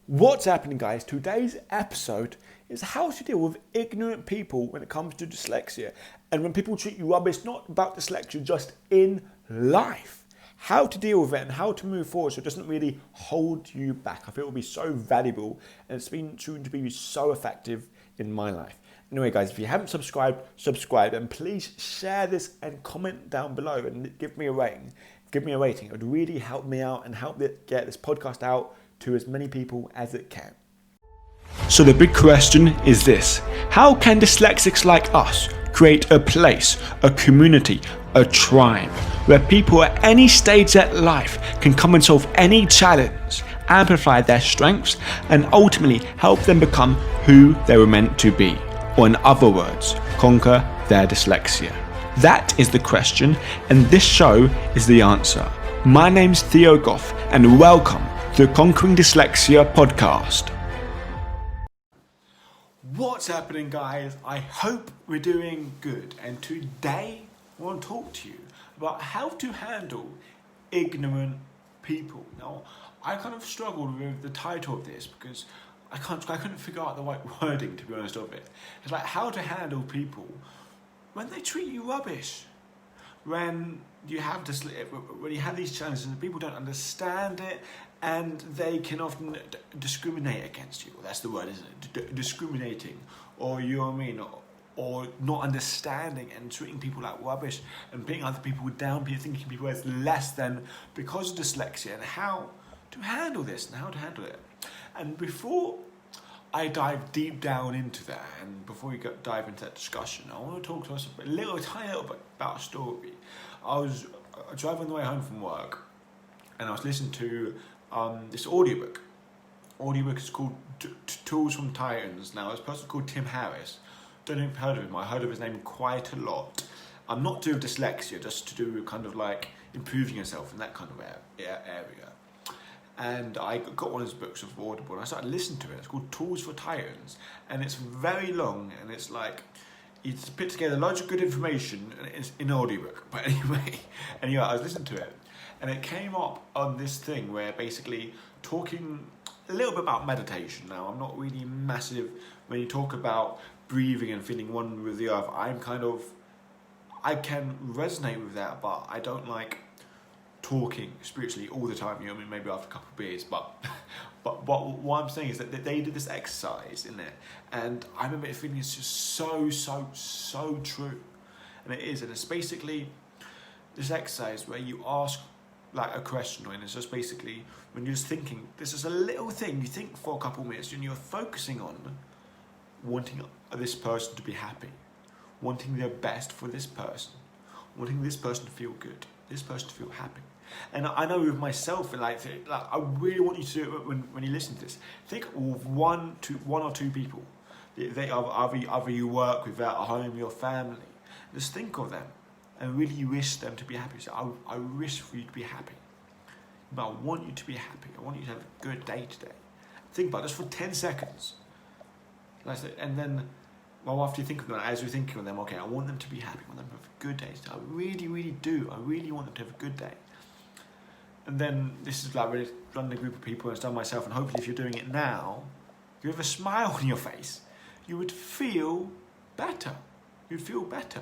What's happening, guys? Today's episode is how to deal with ignorant people when it comes to dyslexia, and when people treat you rubbish, not about dyslexia, just in life. How to deal with it and how to move forward so it doesn't really hold you back. I feel it will be so valuable, and it's been shown to be so effective in my life. Anyway, guys, if you haven't subscribed, subscribe, and please share this and comment down below and give me a rating. Give me a rating. It would really help me out and help get this podcast out to as many people as it can. So the big question is this: how can dyslexics like us create a place, a community, a tribe where people at any stage of life can come and solve any challenge, amplify their strengths, and ultimately help them become who they were meant to be, or in other words, conquer their dyslexia? That is the question, and this show is the answer. My name's Theo Goff, and welcome to the Conquering Dyslexia podcast. What's happening, guys? I hope we're doing good, and today I want to talk to you about how to handle ignorant people. Now, I kind of struggled with the title of this because I couldn't figure out the right wording, to be honest, of it. It's like how to handle people when they treat you rubbish. When you have these challenges and people don't understand it, and they can often discriminate against you. Well, that's the word, isn't it? Discriminating, or you know what I mean, or not understanding and treating people like rubbish and putting other people down, thinking people as less than because of dyslexia, and how to handle this and how to handle it. And before I dive deep down into that, and before we dive into that discussion, I want to talk to us a tiny little bit about a story. I was driving on the way home from work, and I was listening to this audiobook. Audiobook is called Tools from Titans. Now, this person called Tim Harris. Don't know if you've heard of him. I heard of his name quite a lot. I'm not to do with dyslexia, just to do with kind of like improving yourself in that kind of area. And I got one of his books of Audible, and I started listening to it. It's called Tools for Titans, and it's very long, and it's like it's put together loads of good information, and it's in an audiobook. But anyway, I was listening to it, and it came up on this thing where basically talking a little bit about meditation. Now, I'm not really massive when you talk about breathing and feeling one with the other. I can resonate with that, but I don't like talking spiritually all the time. You know what I mean? Maybe after a couple of beers, but what I'm saying is that they did this exercise in there, and I remember it feeling it's just so true, and it is, and it's basically this exercise where you ask like a question, and it's just basically when you're just thinking, this is a little thing you think for a couple of minutes, and you're focusing on wanting this person to be happy, wanting their best for this person, wanting this person to feel good, this person to feel happy. And I know with myself, like I really want you to do it when you listen to this. Think of one or two people. They either you work with at home, your family. Just think of them and really wish them to be happy. So I wish for you to be happy. But I want you to be happy. I want you to have a good day today. Think about this for 10 seconds. And then, well, after you think of them, as you're thinking of them, okay, I want them to be happy. I want them to have a good day today. I really do. I really want them to have a good day. And then this is like really running a group of people, and it's done myself, and hopefully if you're doing it now, you have a smile on your face, you would feel better. You'd feel better.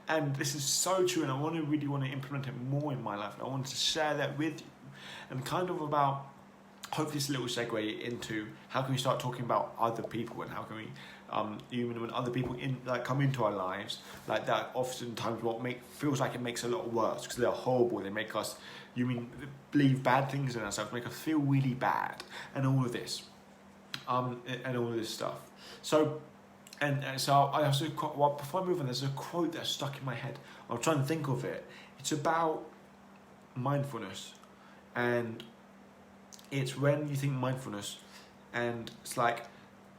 And this is so true, and I really want to implement it more in my life, and I wanted to share that with you. And kind of about, hopefully it's a little segue into how can we start talking about other people, and how can we, even when other people come into our lives, like that oftentimes feels like it makes a lot worse, because they're horrible, they make us, believe bad things in ourselves, make us feel really bad, and all of this, stuff. So, so I also, before I move on, there's a quote that's stuck in my head. I'm trying to think of it. It's about mindfulness, and it's when you think mindfulness, and it's like,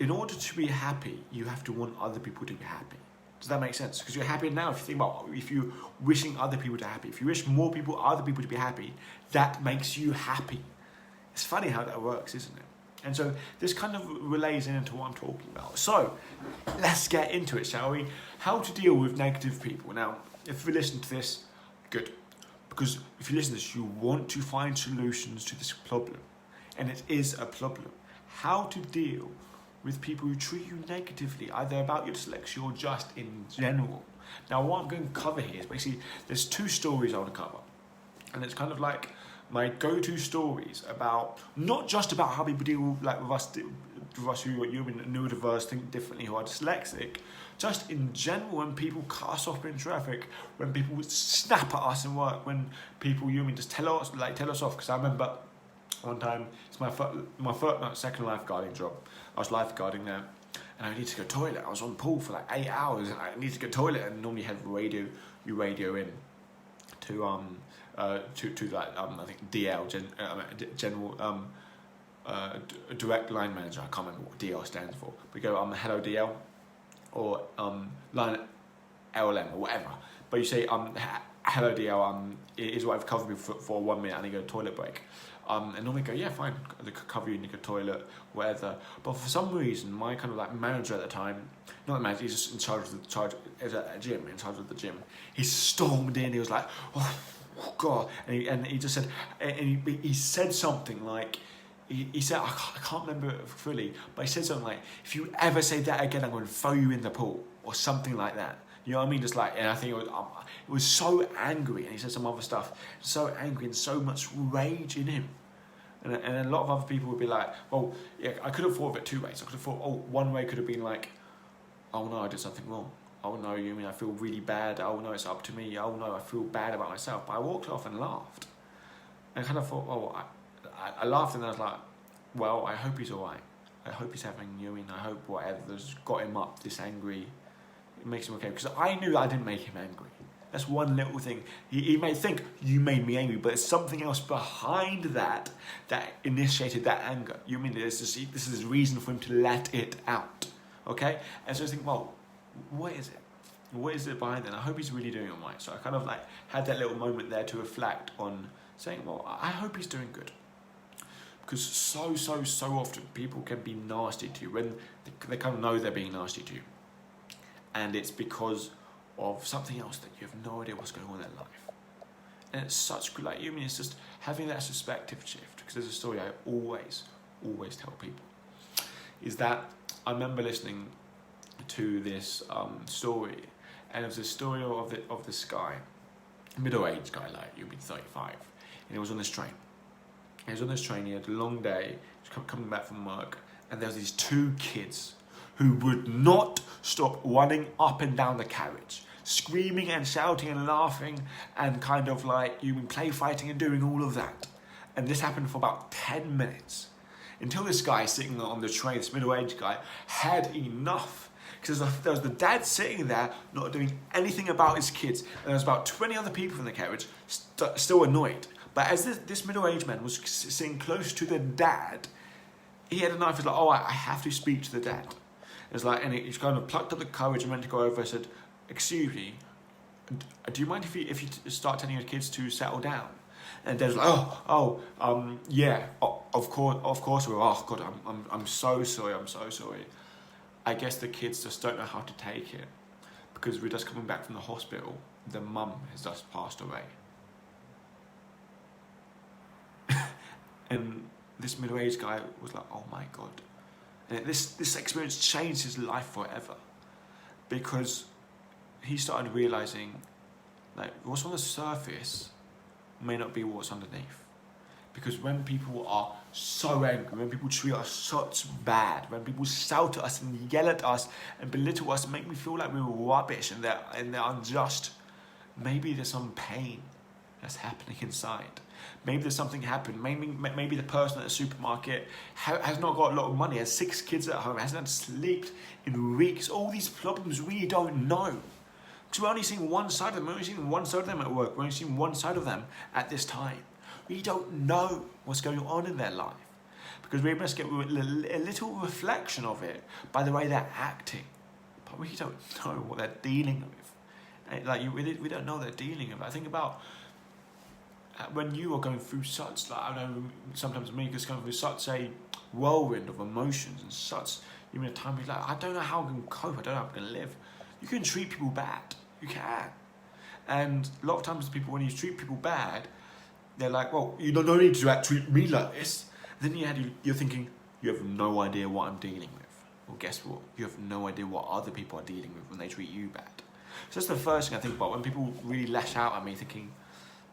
in order to be happy, you have to want other people to be happy. Does that make sense? Because you're happy now. If you think about, if you're wishing other people to be happy, if you wish other people to be happy, that makes you happy. It's funny how that works, isn't it? And so this kind of relays into what I'm talking about. So let's get into it, shall we? How to deal with negative people. Now, if you listen to this, good. Because if you listen to this, you want to find solutions to this problem. And it is a problem. how to deal with people who treat you negatively, either about your dyslexia or just in general. Now, what I'm going to cover here is basically, there's 2 stories I want to cover. And it's kind of like my go-to stories about, not just about how people deal like with us who are neurodiverse, think differently, who are dyslexic, just in general, when people cut us off in traffic, when people snap at us in work, when people just tell us off. Because I remember one time, it's my second lifeguarding job. I was lifeguarding there, and I needed to go to the toilet. I was on pool for like 8 hours, and I needed to go to the toilet. And normally you have radio in to like I think DL general direct line manager. I can't remember what DL stands for. We go hello DL, or line LM or whatever. But you say hello DL, is what I've covered me for 1 minute, and you go to toilet break. And normally go, yeah, fine, they could cover you in your toilet, whatever. But for some reason, my kind of like manager at the time, not the manager, he's just in charge of the gym. He stormed in. He was like, oh God, and he just said, and he said something like, he said, I can't remember it fully, but he said something like, if you ever say that again, I'm going to throw you in the pool, or something like that. You know what I mean? Just like, and I think it was so angry, and he said some other stuff, so angry and so much rage in him. And a lot of other people would be like, well, yeah, I could have thought of it 2 ways. I could have thought, one way could have been like, oh no, I did something wrong. Oh no, I feel really bad. Oh no, it's up to me. Oh no, I feel bad about myself. But I walked off and laughed. And I kind of thought, oh, I laughed, and then I was like, well, I hope he's all right. I hope he's having, I hope whatever's got him up, this angry, it makes him okay. Because I knew that I didn't make him angry. That's one little thing. He may think, you made me angry, but there's something else behind that initiated that anger. This is a reason for him to let it out. Okay? And so I think, well, what is it? What is it behind that? I hope he's really doing all right. So I kind of like had that little moment there to reflect on saying, well, I hope he's doing good. Because so often people can be nasty to you when they kind of know they're being nasty to you. And it's because of something else that you have no idea what's going on in their life. And it's such good, it's just having that perspective shift. Because there's a story I always tell people, is that I remember listening to this story, and it was a story of this guy, middle-aged guy, 35, and he was on this train. He had a long day, he was coming back from work, and there was these 2 kids who would not stop running up and down the carriage, screaming and shouting and laughing, and kind of play fighting and doing all of that. And this happened for about 10 minutes, until this guy sitting on the train, this middle-aged guy, had enough. Because there was the dad sitting there, not doing anything about his kids, and there was about 20 other people in the carriage, still annoyed. But as this middle-aged man was sitting close to the dad, he had enough. He's like, oh, I have to speak to the dad. It's like, and he's kind of plucked up the courage and went to go over and said, excuse me, do you mind if you start telling your kids to settle down? And Dad's like, yeah, of course we will. Oh God, I'm so sorry. I guess the kids just don't know how to take it, because we're just coming back from the hospital. The mum has just passed away. And this middle-aged guy was like, oh my God. And this experience changed his life forever, because he started realizing that what's on the surface may not be what's underneath. Because when people are so angry, when people treat us such bad, when people shout at us and yell at us and belittle us and make me feel like we're rubbish and they're unjust, maybe there's some pain that's happening inside. Maybe there's something happened. Maybe the person at the supermarket has not got a lot of money, has 6 kids at home, hasn't slept in weeks. All these problems we don't know. Because we're only seeing one side of them. We're only seeing one side of them at work. We're only seeing one side of them at this time. We don't know what's going on in their life, because we must get a little reflection of it by the way they're acting. But we don't know what they're dealing with. We don't know what they're dealing with. I think about when you are going through such, I know sometimes me just going through such a whirlwind of emotions and such, even a time you're like, I don't know how I'm going to cope, I don't know how I'm going to live. You can treat people bad. You can. And a lot of times people, when you treat people bad, they're like, well, you don't need to treat me like this. Then you're thinking, you have no idea what I'm dealing with. Well, guess what? You have no idea what other people are dealing with when they treat you bad. So that's the first thing I think about when people really lash out at me, thinking,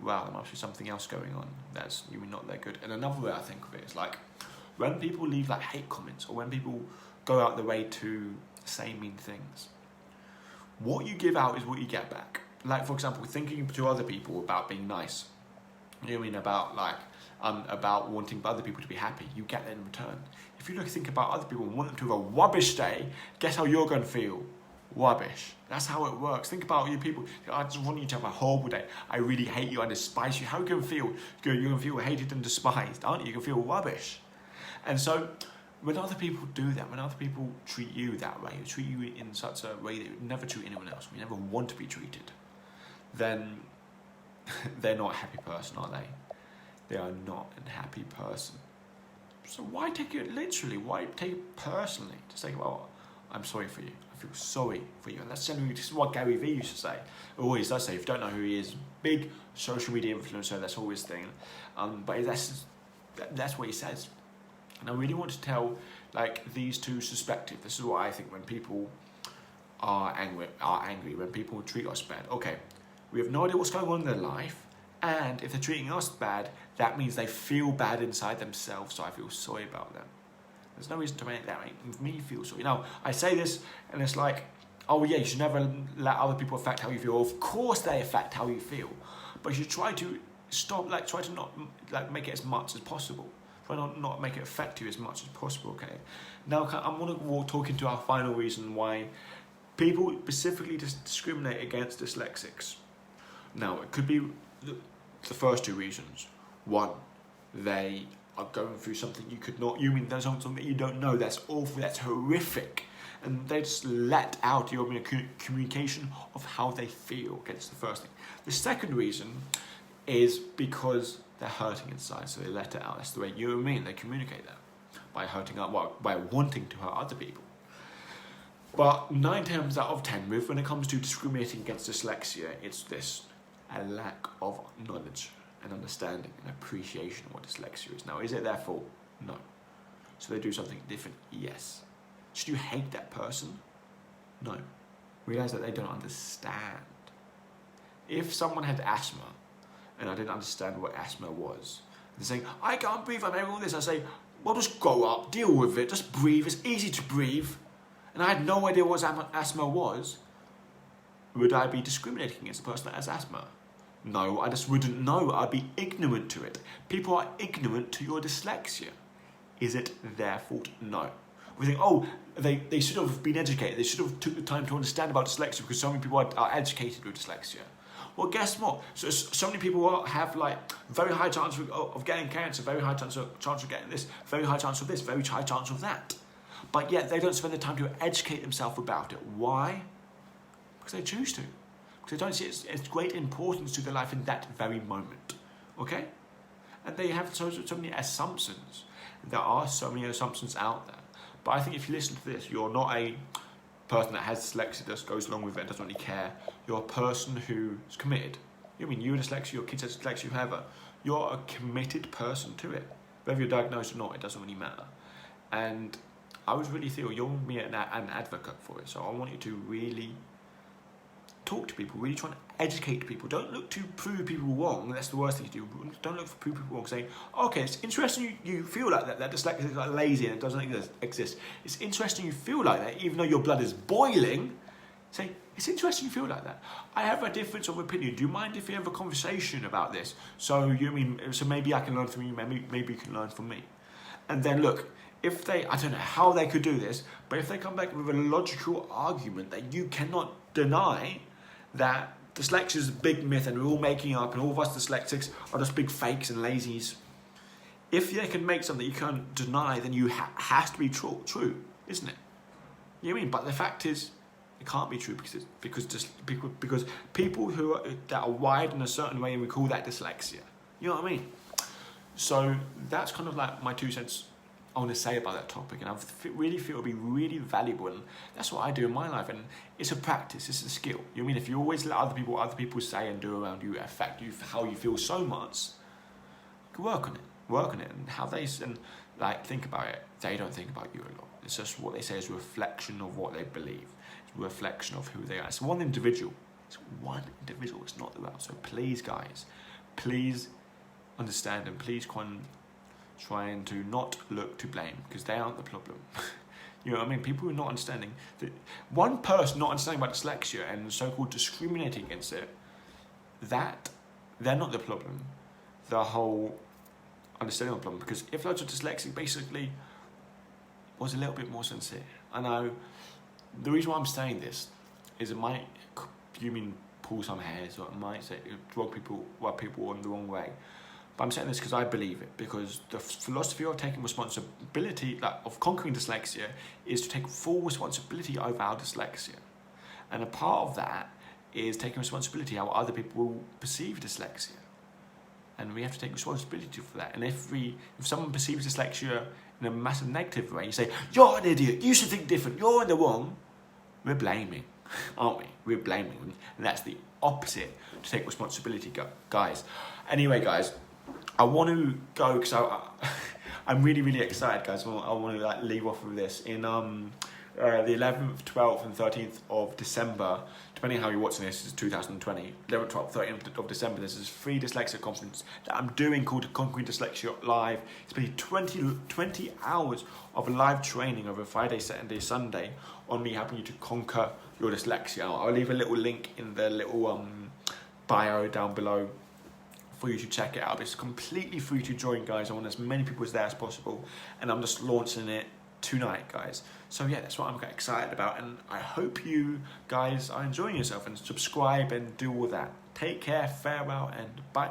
wow, there must be something else going on. That's you mean not that good. And another way I think of it is like when people leave like hate comments, or when people go out their way to say mean things. What you give out is what you get back. Like, for example, thinking to other people about being nice. You know what I mean? About wanting other people to be happy. You get that in return. If you think about other people and want them to have a rubbish day, guess how you're going to feel? Rubbish. That's how it works. Think about you people. I just want you to have a horrible day. I really hate you. I despise you. How are you going to feel? You're going to feel hated and despised, aren't you? You're going to feel rubbish. And so, when other people do that, when other people treat you that way, treat you in such a way that you would never treat anyone else, we never want to be treated, then they're not a happy person, are they? They are not a happy person. So why take it literally? Why take it personally? Just say, well, I'm sorry for you. I feel sorry for you. And that's generally, this is what Gary Vee used to say. He always does say, if you don't know who he is, big social media influencer, that's always his thing. But that's what he says. And I really want to tell like these two perspectives. This is what I think when people are angry, when people treat us bad. Okay, we have no idea what's going on in their life, and if they're treating us bad, that means they feel bad inside themselves, so I feel sorry about them. There's no reason to make me feel sorry. Now, I say this, and it's like, oh yeah, you should never let other people affect how you feel. Of course they affect how you feel, but you should try to try to not make it as much as possible. Try not make it affect you as much as possible, okay? Now, I'm going to talk into our final reason why people specifically discriminate against dyslexics. Now, it could be the first two reasons. One, they are going through something there's something that you don't know, that's awful, that's horrific, and they just let out your communication of how they feel. Okay, that's the first thing. The second reason is because they're hurting inside, so they let it out. That's the way they communicate that, by hurting out, by wanting to hurt other people. But 9 times out of 10, when it comes to discriminating against dyslexia, it's this: a lack of knowledge and understanding and appreciation of what dyslexia is. Now, is it their fault? No. So they do something different? Yes. Should you hate that person? No. Realize that they don't understand. If someone had asthma, and I didn't understand what asthma was, they're saying, I can't breathe, I'm having all this. I say, well, just grow up, deal with it, just breathe, it's easy to breathe. And I had no idea what asthma was. Would I be discriminating against the person that has asthma? No, I just wouldn't know. I'd be ignorant to it. People are ignorant to your dyslexia. Is it their fault? No. We think, oh, they should have been educated. They should have took the time to understand about dyslexia, because so many people are educated with dyslexia. Well, guess what? So many people have like very high chance of getting cancer, very high chance of getting this, very high chance of this, very high chance of that. But yet they don't spend the time to educate themselves about it. Why? Because they choose to. Because they don't see its great importance to their life in that very moment. Okay? And they have so many assumptions. There are so many assumptions out there. But I think if you listen to this, you're not a person that has dyslexia that just goes along with it and doesn't really care. You're a person who's committed. You mean you have dyslexia, your kids have dyslexia, whoever. You're a committed person to it. Whether you're diagnosed or not, it doesn't really matter. And I would really feel you're an advocate for it. So I want you to really talk to people, really try and educate people. Don't look to prove people wrong. That's the worst thing to do. Don't look for prove people wrong. Saying, okay, it's interesting you feel like that dyslexia is like lazy and it doesn't exist. It's interesting you feel like that, even though your blood is boiling. Say, it's interesting you feel like that. I have a difference of opinion. Do you mind if we have a conversation about this? So maybe I can learn from you, maybe you can learn from me. And then look, if I don't know how they could do this, but if they come back with a logical argument that you cannot deny, that dyslexia is a big myth and we're all making up and all of us dyslexics are just big fakes and lazies. If they can make something you can't deny, then you has to be true, isn't it? You know what I mean? But the fact is, it can't be true because people that are wired in a certain way, and we call that dyslexia. You know what I mean? So that's kind of like my 2 cents I want to say about that topic, and I really feel it'll be really valuable, and that's what I do in my life, and it's a practice, it's a skill. You know what I mean? If you always let other people say and do around you affect you how you feel so much, work on it, and how they think about it. they don't think about you a lot. It's just what they say is a reflection of what they believe. It's a reflection of who they are. It's one individual. It's one individual. It's not the world. So please, guys, please understand, and please trying to not look to blame, because they aren't the problem. You know what I mean? People who are not understanding, one person not understanding about dyslexia and so-called discriminating against it, that they're not the problem. The whole understanding of the problem, because if loads of dyslexic basically was a little bit more sincere. I know the reason why I'm saying this is it might pull some hairs, or it might say rub people on the wrong way. But I'm saying this because I believe it, because the philosophy of taking responsibility, like of conquering dyslexia, is to take full responsibility over our dyslexia. And a part of that is taking responsibility how other people will perceive dyslexia. And we have to take responsibility for that. And if someone perceives dyslexia in a massive negative way, you say, you're an idiot, you should think different, you're in the wrong, we're blaming, aren't we? We're blaming them. And that's the opposite to take responsibility, guys. Anyway, guys, I want to go because I'm really, really excited, guys. I want to leave off with this in the 11th, 12th, and 13th of December. Depending on how you're watching this, is 2020. 11th, 12th, 13th of December. This is a free dyslexia conference that I'm doing called Conquering Dyslexia Live. It's been 20 hours of live training over Friday, Saturday, Sunday on me helping you to conquer your dyslexia. I'll leave a little link in the little bio down below for you to check it out. It's completely free to join, guys. I want as many people as there as possible, and I'm just launching it tonight, guys. So yeah, that's what I'm excited about, and I hope you guys are enjoying yourself, and subscribe and do all that. Take care, farewell, and bye.